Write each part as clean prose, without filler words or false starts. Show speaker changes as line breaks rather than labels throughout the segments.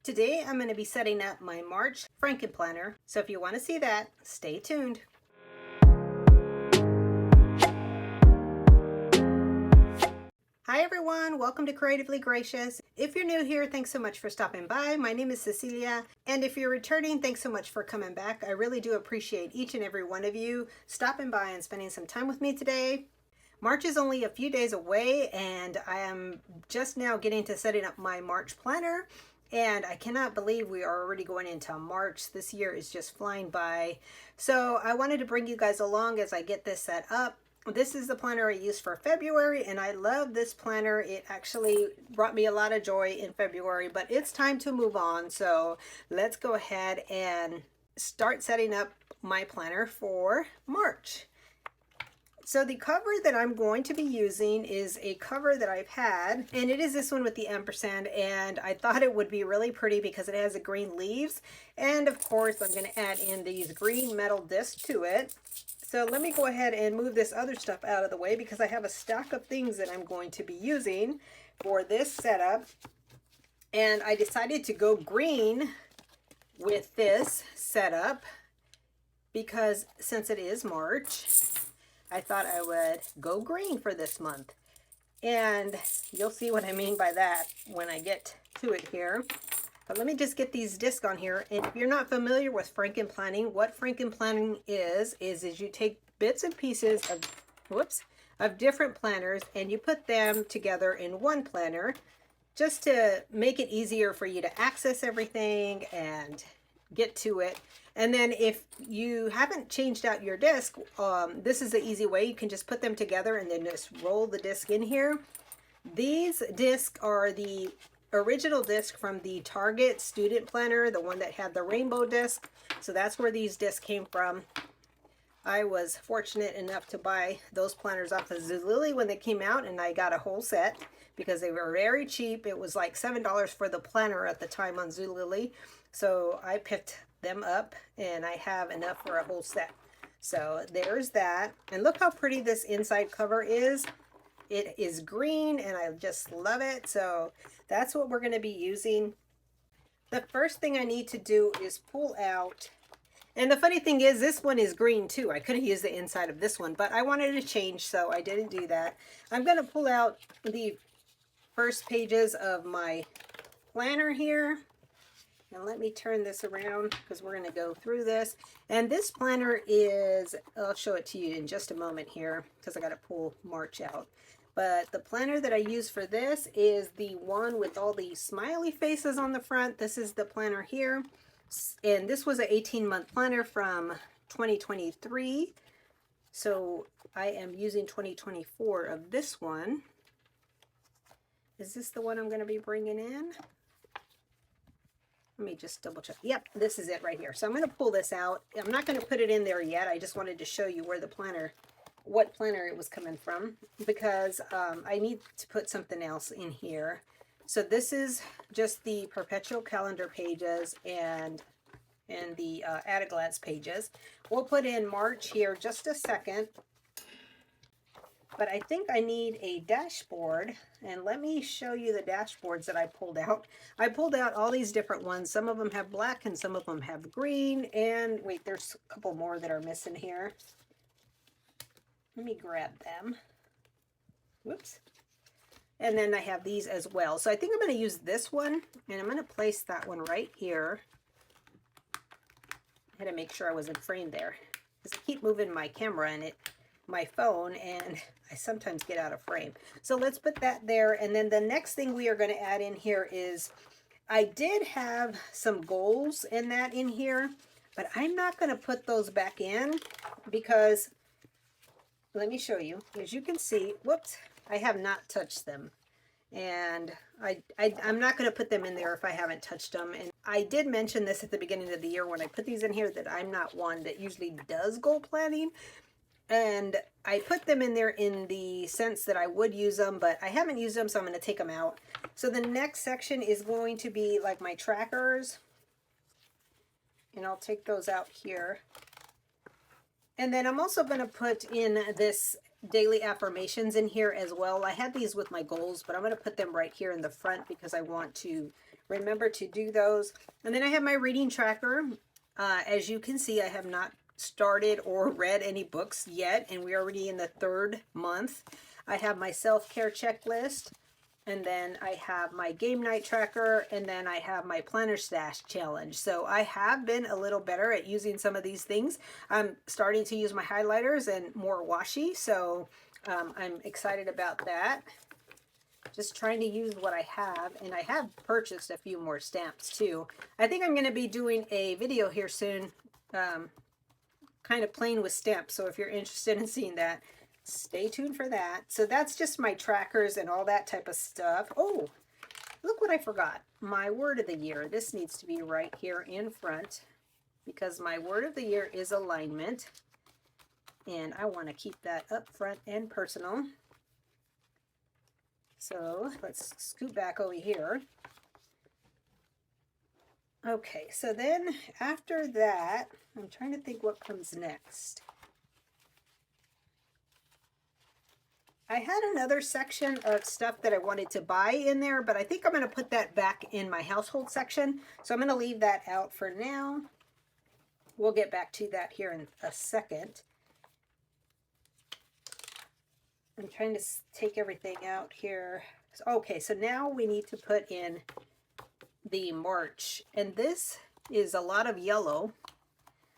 Today I'm going to be setting up my March Frankenplanner, so if you want to see that, stay tuned. Hi everyone, welcome to Creatively Gracious. If you're new here, thanks so much for stopping by. My name is Cecilia, and if you're returning, thanks so much for coming back. I really do appreciate each and every one of you stopping by and spending some time with me today. March is only a few days away, and I am just now getting to setting up my March planner. And I cannot believe we are already going into March. This year is just flying by. So I wanted to bring you guys along as I get this set up. This is the planner I used for February, and I love this planner. It actually brought me a lot of joy in February, but it's time to move on. So let's go ahead and start setting up my planner for March. So the cover that I'm going to be using is a cover that I've had, and it is this one with the ampersand, and I thought it would be really pretty because it has the green leaves, and of course I'm going to add in these green metal discs to it. So let me go ahead and move this other stuff out of the way because I have a stack of things that I'm going to be using for this setup, and I decided to go green with this setup because since it is March, I thought I would go green for this month. And you'll see what I mean by that when I get to it here. But let me just get these discs on here. And if you're not familiar with Frankenplanning, what Frankenplanning is you take bits and pieces of different planners and you put them together in one planner just to make it easier for you to access everything and get to it. And then if you haven't changed out your disc, this is the easy way. You can just put them together and then just roll the disc in here. These discs are the original disc from the Target student planner, the one that had the rainbow disc. So that's where these discs came from. I was fortunate enough to buy those planners off of Zulily when they came out, and I got a whole set because they were very cheap. It was like $7 for the planner at the time on Zulily. So I picked them up and I have enough for a whole set. So there's that. And look how pretty this inside cover is. It is green and I just love it. So that's what we're going to be using. The first thing I need to do is pull out, and the funny thing is this one is green too. I could have used the inside of this one, but I wanted to change, so I didn't do that. I'm going to pull out the first pages of my planner here. Now let me turn this around because we're going to go through this. And this planner is, I'll show it to you in just a moment here because I got to pull March out. But the planner that I use for this is the one with all the smiley faces on the front. This is the planner here. And this was an 18-month planner from 2023. So I am using 2024 of this one. Is this the one I'm going to be bringing in? Let me just double check. Yep, this is it right here. So I'm going to pull this out. I'm not going to put it in there yet. I just wanted to show you where the planner, what planner it was coming from, because I need to put something else in here. So this is just the perpetual calendar pages and the at a glance pages. We'll put in March here just a second. But I think I need a dashboard, and let me show you the dashboards that I pulled out. I pulled out all these different ones. Some of them have black and some of them have green, and wait, there's a couple more that are missing here. Let me grab them. Whoops. And then I have these as well. So I think I'm going to use this one, and I'm going to place that one right here. I had to make sure I was in frame there because I keep moving my camera and my phone, and I sometimes get out of frame. So let's put that there. And then the next thing we are going to add in here is, I did have some goals in that in here, but I'm not going to put those back in because, let me show you. As you can see, whoops, I have not touched them. And I'm not going to put them in there if I haven't touched them. And I did mention this at the beginning of the year when I put these in here, that I'm not one that usually does goal planning. And I put them in there in the sense that I would use them, but I haven't used them, so I'm going to take them out. So the next section is going to be like my trackers. And I'll take those out here. And then I'm also going to put in this daily affirmations in here as well. I had these with my goals, but I'm going to put them right here in the front because I want to remember to do those. And then I have my reading tracker. As you can see, I have not started or read any books yet, and we're already in the 3rd month. I have my self-care checklist, and then I have my game night tracker, and then I have my planner stash challenge. So I have been a little better at using some of these things. I'm starting to use my highlighters and more washi, so I'm excited about that. Just trying to use what I have, and I have purchased a few more stamps too. I think I'm going to be doing a video here soon, kind of playing with stamps, so if you're interested in seeing that, stay tuned for that. So that's just my trackers and all that type of stuff. Oh, look what I forgot. My word of the year. This needs to be right here in front because my word of the year is alignment. And I want to keep that up front and personal. So let's scoot back over here. Okay, so then after that, I'm trying to think what comes next. I had another section of stuff that I wanted to buy in there, but I think I'm going to put that back in my household section. So I'm going to leave that out for now. We'll get back to that here in a second. I'm trying to take everything out here. Okay, so now we need to put in the March. And this is a lot of yellow.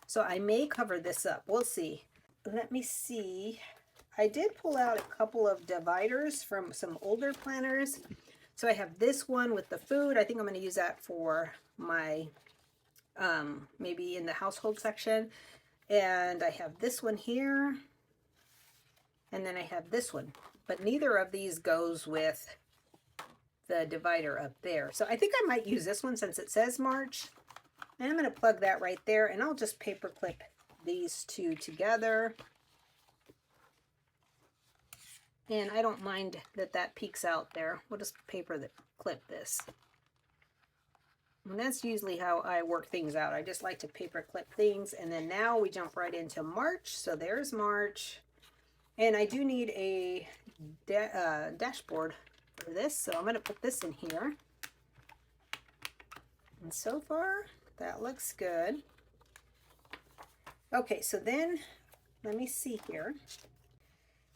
So I may cover this up. We'll see. Let me see. I did pull out a couple of dividers from some older planners. So I have this one with the food. I think I'm going to use that for my, maybe in the household section. And I have this one here. And then I have this one. But neither of these goes with the divider up there. So I think I might use this one since it says March. And I'm going to plug that right there. And I'll just paper clip these two together. And I don't mind that that peeks out there. We'll just paper clip this. And that's usually how I work things out. I just like to paper clip things. And then now we jump right into March. So there's March. And I do need a dashboard for this. So I'm going to put this in here. And so far, that looks good. Okay, so then let me see here.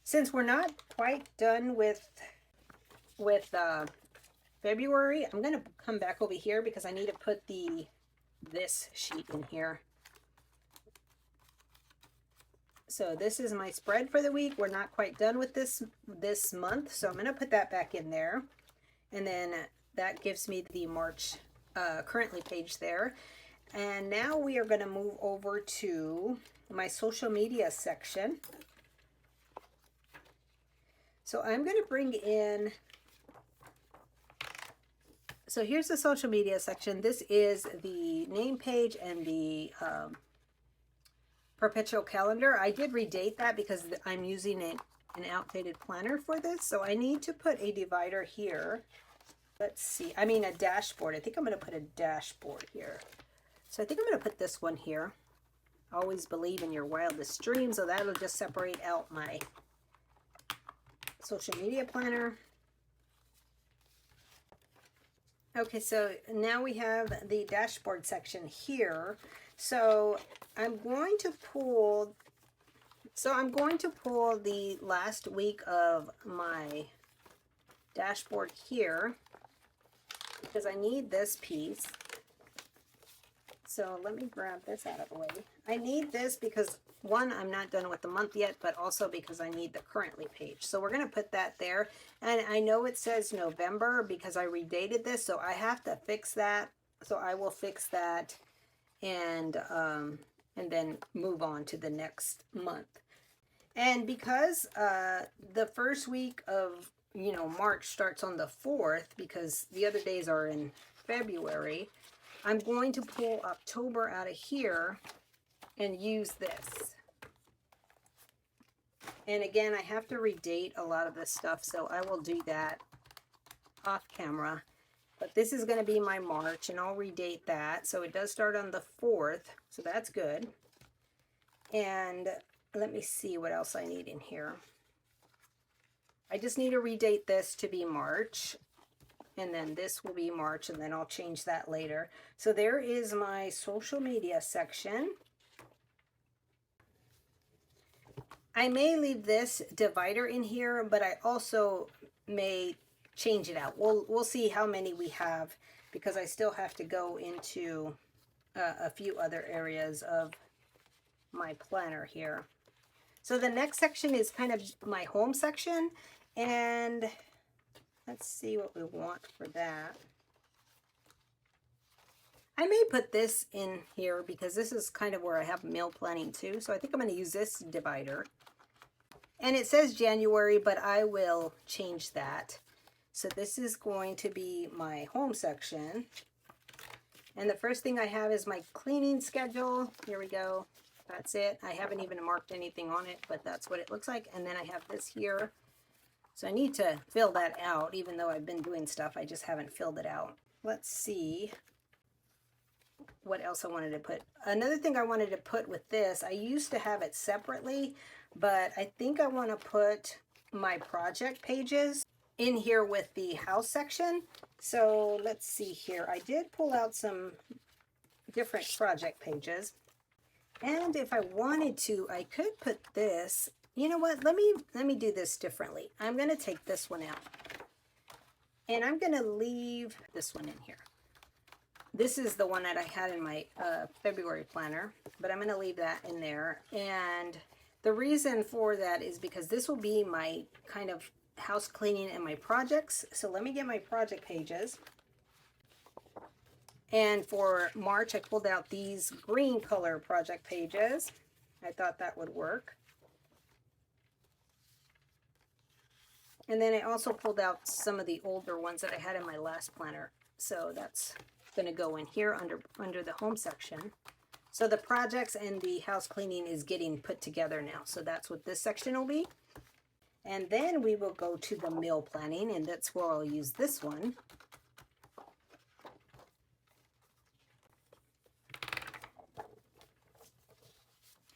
Since we're not quite done with February, I'm going to come back over here because I need to put this sheet in here. So this is my spread for the week. We're not quite done with this month, so I'm going to put that back in there. And then that gives me the March currently page there. And now we are going to move over to my social media section. So I'm going to bring in, so here's the social media section. This is the name page and the perpetual calendar. I did redate that because I'm using an outdated planner for this. So I need to put a divider here. Let's see, I mean a dashboard. I think I'm going to put a dashboard here. So I think I'm going to put this one here. Always believe in your wildest dreams. So that'll just separate out my social media planner. Okay, so now we have the dashboard section here. So I'm going to pull the last week of my dashboard here because I need this piece. So let me grab this out of the way. I need this because one, I'm not done with the month yet, but also because I need the currently page. So we're going to put that there. And I know it says November because I redated this, so I have to fix that. So I will fix that and then move on to the next month. And because the first week of March starts on the 4th, because the other days are in February, I'm going to pull October out of here and use this. And again, I have to redate a lot of this stuff, so I will do that off camera. But this is going to be my March, and I'll redate that. So it does start on the 4th, so that's good. And let me see what else I need in here. I just need to redate this to be March. and then this will be March, and then I'll change that later. So there is my social media section. I may leave this divider in here, but I also may change it out. We'll see how many we have, because I still have to go into a few other areas of my planner here. So the next section is kind of my home section, and let's see what we want for that. I may put this in here because this is kind of where I have meal planning too. So I think I'm going to use this divider. And it says January, but I will change that. So this is going to be my home section. And the first thing I have is my cleaning schedule. Here we go. That's it. I haven't even marked anything on it, but that's what it looks like. And then I have this here. So I need to fill that out, even though I've been doing stuff. I just haven't filled it out. Let's see what else I wanted to put. Another thing I wanted to put with this, I used to have it separately, but I think I want to put my project pages in here with the house section. So let's see here. I did pull out some different project pages. And if I wanted to, I could put this. You know what? Let me do this differently. I'm going to take this one out. And I'm going to leave this one in here. This is the one that I had in my February planner, but I'm going to leave that in there. And the reason for that is because this will be my kind of house cleaning and my projects. So let me get my project pages. And for March, I pulled out these green color project pages. I thought that would work. And then I also pulled out some of the older ones that I had in my last planner. So that's going to go in here under the home section. So the projects and the house cleaning is getting put together now. So that's what this section will be. And then we will go to the meal planning, and that's where I'll use this one.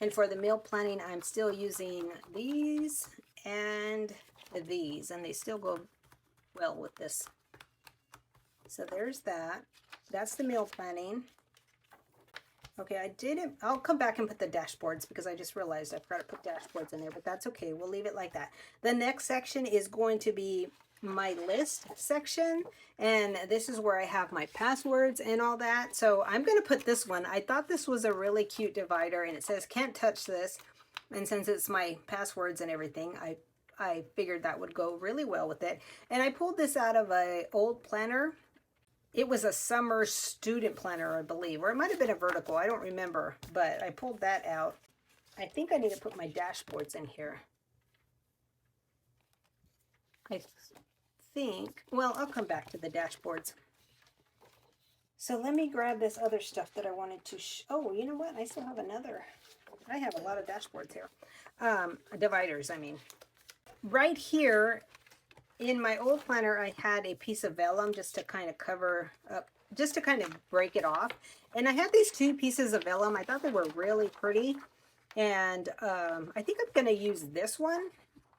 And for the meal planning, I'm still using these and these, and they still go well with this. So there's that. That's the meal planning. Okay, I'll come back and put the dashboards because I just realized I forgot to put dashboards in there, but that's okay. We'll leave it like that. The next section is going to be my list section, and this is where I have my passwords and all that. So I'm going to put this one. I thought this was a really cute divider, and it says can't touch this. And since it's my passwords and everything, I figured that would go really well with it. And I pulled this out of an old planner. It was a summer student planner, I believe, or it might have been a vertical. I don't remember, but I pulled that out. I think I need to put my dashboards in here. I think, well, I'll come back to the dashboards. So let me grab this other stuff that I wanted to oh, you know what? I still have another. I have a lot of dashboards here. Dividers, I mean. Right here, in my old planner, I had a piece of vellum just to kind of cover up, just to kind of break it off. And I had these two pieces of vellum. I thought they were really pretty. And I think I'm going to use this one.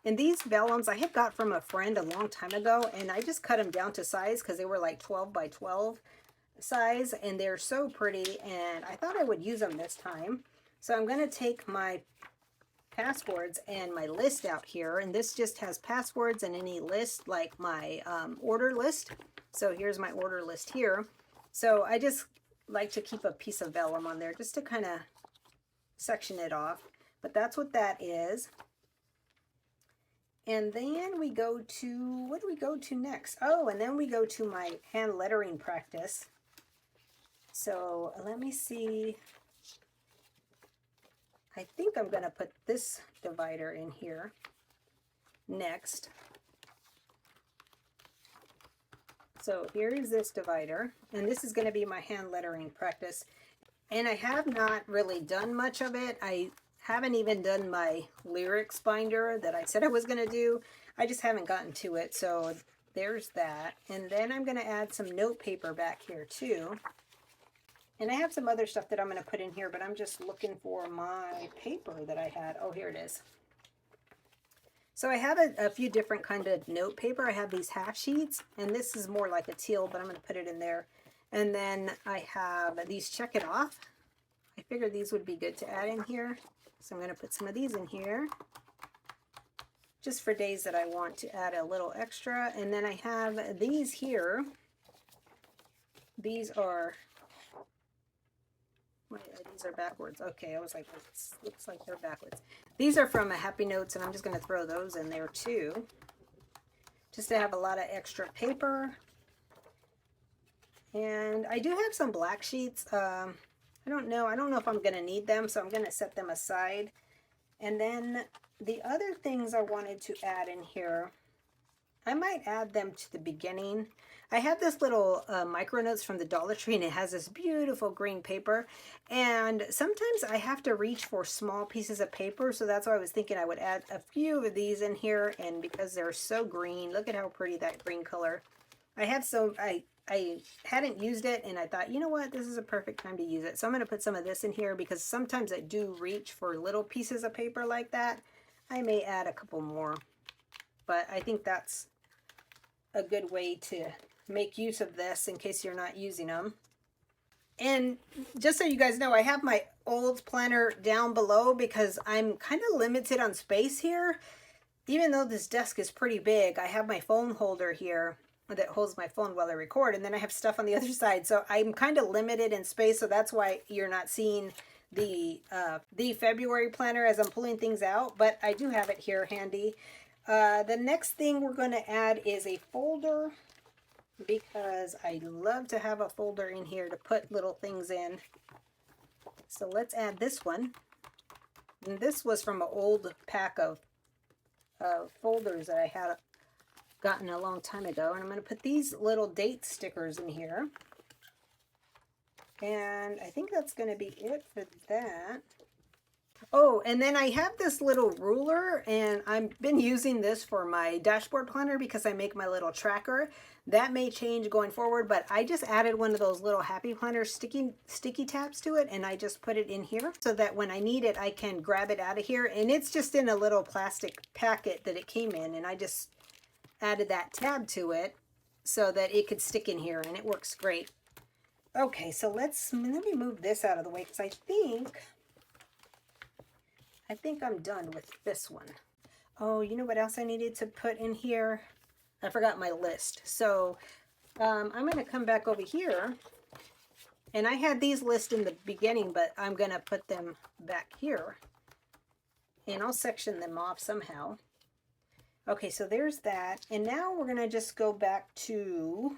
And these vellums I had got from a friend a long time ago. And I just cut them down to size because they were like 12 by 12 size. And they're so pretty. And I thought I would use them this time. So I'm going to take my passwords and my list out here, and this just has passwords and any list like my order list. So here's my order list here. So I just like to keep a piece of vellum on there just to kind of section it off, but that's what that is. And then we go to, what do we go to next? Oh, and then we go to my hand lettering practice. So let me see. I think I'm going to put this divider in here next. So here is this divider, and this is going to be my hand lettering practice. And I have not really done much of it. I haven't even done my lyrics binder that I said I was going to do. I just haven't gotten to it. So there's that. And then I'm going to add some note paper back here too. And I have some other stuff that I'm going to put in here, but I'm just looking for my paper that I had. Oh, here it is. So I have a few different kind of note paper. I have these half sheets, and this is more like a teal, but I'm going to put it in there. And then I have these check it off. I figured these would be good to add in here. So I'm going to put some of these in here, just for days that I want to add a little extra. And then I have these here. These are backwards. Okay, I was like, it looks like they're backwards. These are from a Happy Notes, and I'm just going to throw those in there too, just to have a lot of extra paper. And I do have some black sheets. I don't know if I'm going to need them, so I'm going to set them aside. And then the other things I wanted to add in here, I might add them to the beginning. I have this little micro notes from the Dollar Tree, and it has this beautiful green paper. And sometimes I have to reach for small pieces of paper, so that's why I was thinking I would add a few of these in here. And because they're so green, look at how pretty that green color. I hadn't used it, and I thought, you know what, this is a perfect time to use it. So I'm going to put some of this in here, because sometimes I do reach for little pieces of paper like that. I may add a couple more, but I think that's a good way to make use of this in case you're not using them. And just so you guys know, I have my old planner down below because I'm kind of limited on space here. Even though this desk is pretty big, I have my phone holder here that holds my phone while I record, and then I have stuff on the other side, so I'm kind of limited in space. So that's why you're not seeing the February planner as I'm pulling things out, but I do have it here handy. The next thing we're going to add is a folder, because I love to have a folder in here to put little things in. So let's add this one. And this was from an old pack of folders that I had gotten a long time ago. And I'm going to put these little date stickers in here. And I think that's going to be it for that. Oh, and then I have this little ruler, and I've been using this for my dashboard planner because I make my little tracker. That may change going forward, but I just added one of those little Happy Planner sticky tabs to it, and I just put it in here so that when I need it, I can grab it out of here. And it's just in a little plastic packet that it came in, and I just added that tab to it so that it could stick in here, and it works great. Okay, so let me move this out of the way, because I think I'm done with this one. Oh, you know what else I needed to put in here? I forgot my list. So I'm going to come back over here, and I had these lists in the beginning, but I'm going to put them back here, and I'll section them off somehow. Okay, so there's that. And now we're going to just go back to,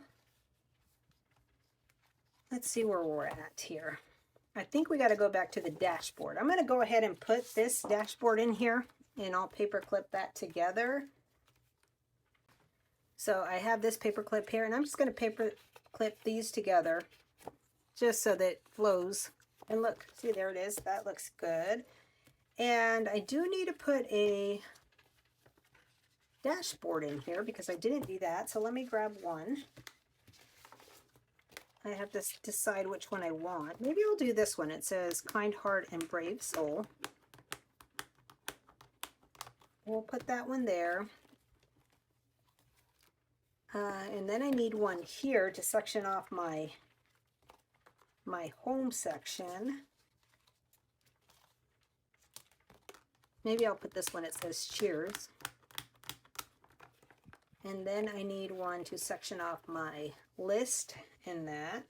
let's see where we're at here. I think we got to go back to the dashboard. I'm going to go ahead and put this dashboard in here, and I'll paper clip that together. So I have this paper clip here, and I'm just going to paper clip these together just so that it flows. And look, see, there it is. That looks good. And I do need to put a dashboard in here because I didn't do that. So let me grab one. I have to decide which one I want. Maybe I'll do this one. It says Kind Heart and Brave Soul. We'll put that one there. And then I need one here to section off my home section. Maybe I'll put this one. It says Cheers. And then I need one to section off my list in that.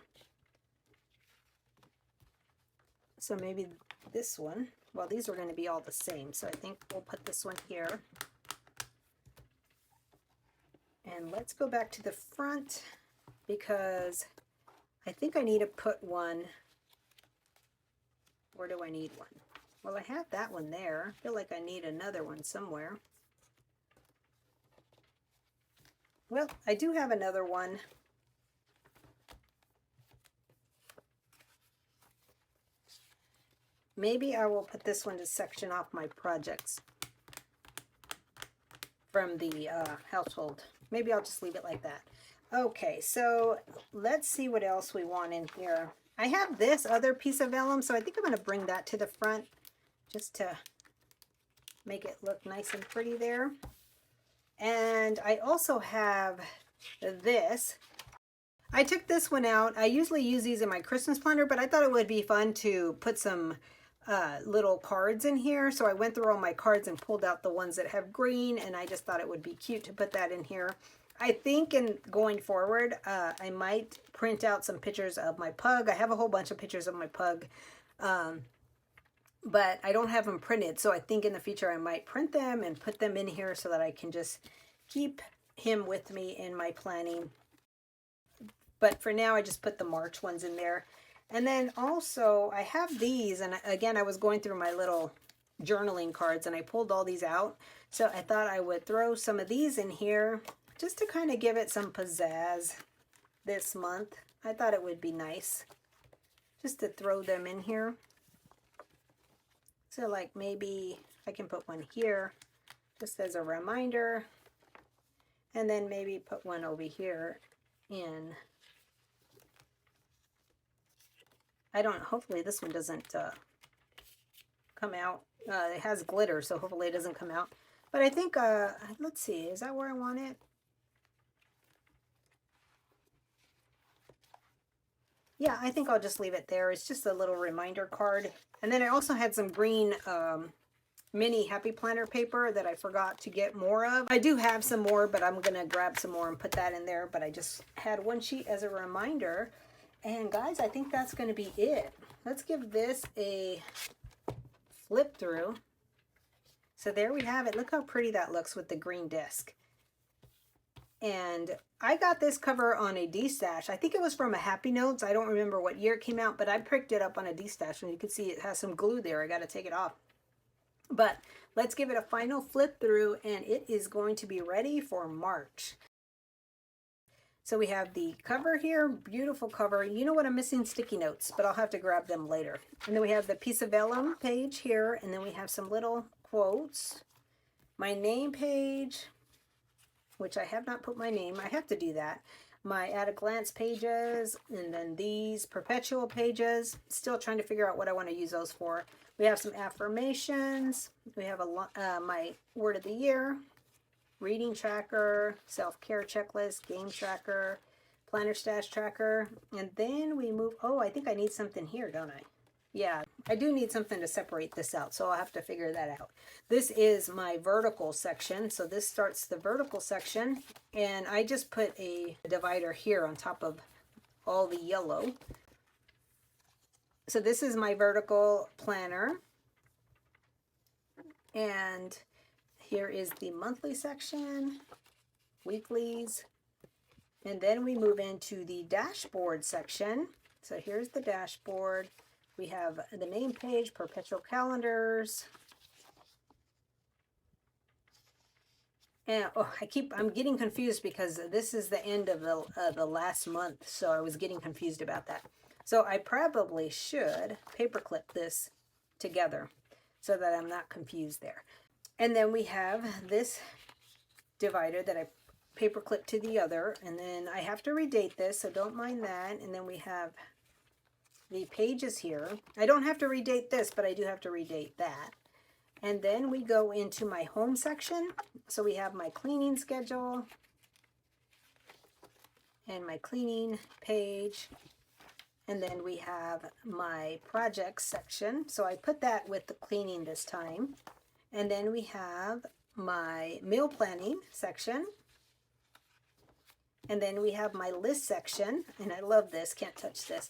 So maybe this one. Well, these are going to be all the same, so I think we'll put this one here. And let's go back to the front, because I think I need to put one. Where do I need one? Well, I have that one there. I feel like I need another one somewhere. Well, I do have another one. Maybe I will put this one to section off my projects from the household. Maybe I'll just leave it like that. Okay, so let's see what else we want in here. I have this other piece of vellum, so I think I'm going to bring that to the front just to make it look nice and pretty there. And I also have this. I took this one out. I usually use these in my Christmas planner, but I thought it would be fun to put some little cards in here. So I went through all my cards and pulled out the ones that have green, and I just thought it would be cute to put that in here. I think in going forward, I might print out some pictures of my pug. I have a whole bunch of pictures of my pug, but I don't have them printed. So I think in the future I might print them and put them in here so that I can just keep him with me in my planning. But for now, I just put the March ones in there. And then also I have these, and again, I was going through my little journaling cards and I pulled all these out. So I thought I would throw some of these in here just to kind of give it some pizzazz this month. I thought it would be nice just to throw them in here. So like maybe I can put one here just as a reminder, and then maybe put one over here in. Hopefully this one doesn't come out. It has glitter, so hopefully it doesn't come out. But I think, let's see, is that where I want it? Yeah, I think I'll just leave it there. It's just a little reminder card. And then I also had some green mini Happy Planner paper that I forgot to get more of. I do have some more, but I'm going to grab some more and put that in there. But I just had one sheet as a reminder. And guys, I think that's going to be it. Let's give this a flip through. So there we have it. Look how pretty that looks with the green disc. And I got this cover on a D-stash. I think it was from a Happy Notes. I don't remember what year it came out, but I picked it up on a D-stash, and you can see it has some glue there. I got to take it off. But let's give it a final flip through, and it is going to be ready for March. So we have the cover here, beautiful cover. You know what, I'm missing sticky notes, but I'll have to grab them later. And then we have the piece of vellum page here, and then we have some little quotes. My name page, which I have not put my name. I have to do that. My at a glance pages, and then these perpetual pages. Still trying to figure out what I want to use those for. We have some affirmations. We have my word of the year, reading tracker, self-care checklist, game tracker, planner stash tracker, and then we move. Oh, I think I need something here, don't I? Yeah, I do need something to separate this out, so I'll have to figure that out. This is my vertical section, so this starts the vertical section, and I just put a divider here on top of all the yellow. So this is my vertical planner, and here is the monthly section, weeklies, and then we move into the dashboard section. So here's the dashboard. We have the name page, perpetual calendars. And oh, I'm getting confused because this is the end of the last month, so I was getting confused about that. So I probably should paperclip this together so that I'm not confused there. And then we have this divider that I paperclip to the other, and then I have to redate this, so don't mind that. And then we have the pages here. I don't have to redate this, but I do have to redate that. And then we go into my home section. So we have my cleaning schedule and my cleaning page. And then we have my projects section. So I put that with the cleaning this time. And then we have my meal planning section. And then we have my list section. And I love this, can't touch this.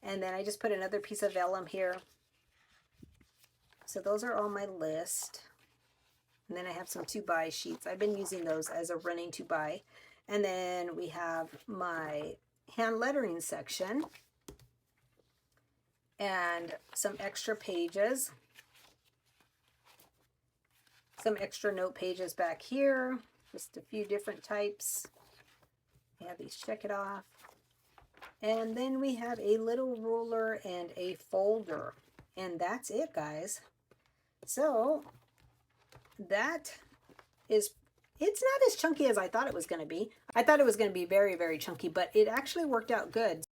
And then I just put another piece of vellum here. So those are all my list. And then I have some to-buy sheets. I've been using those as a running to-buy. And then we have my hand lettering section. And some extra pages. Some extra note pages back here. Just a few different types. We have these check it off. And then we have a little ruler and a folder. And that's it, guys. So that is, it's not as chunky as I thought it was going to be. I thought it was going to be very, very chunky, but it actually worked out good.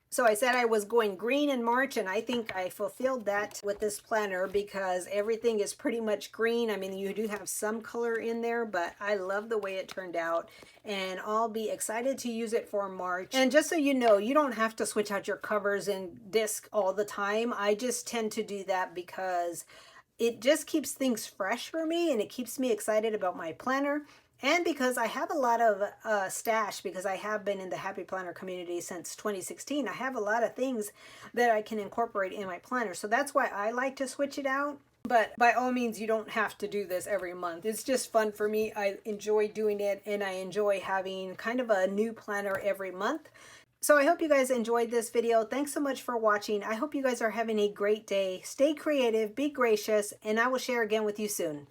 So I said I was going green in March, and I think I fulfilled that with this planner because everything is pretty much green. I mean, you do have some color in there, but I love the way it turned out, and I'll be excited to use it for March. And just so you know, you don't have to switch out your covers and disc all the time. I just tend to do that because it just keeps things fresh for me, and it keeps me excited about my planner. And because I have a lot of stash, because I have been in the Happy Planner community since 2016, I have a lot of things that I can incorporate in my planner. So that's why I like to switch it out. But by all means, you don't have to do this every month. It's just fun for me. I enjoy doing it, and I enjoy having kind of a new planner every month. So I hope you guys enjoyed this video. Thanks so much for watching. I hope you guys are having a great day. Stay creative, be gracious, and I will share again with you soon.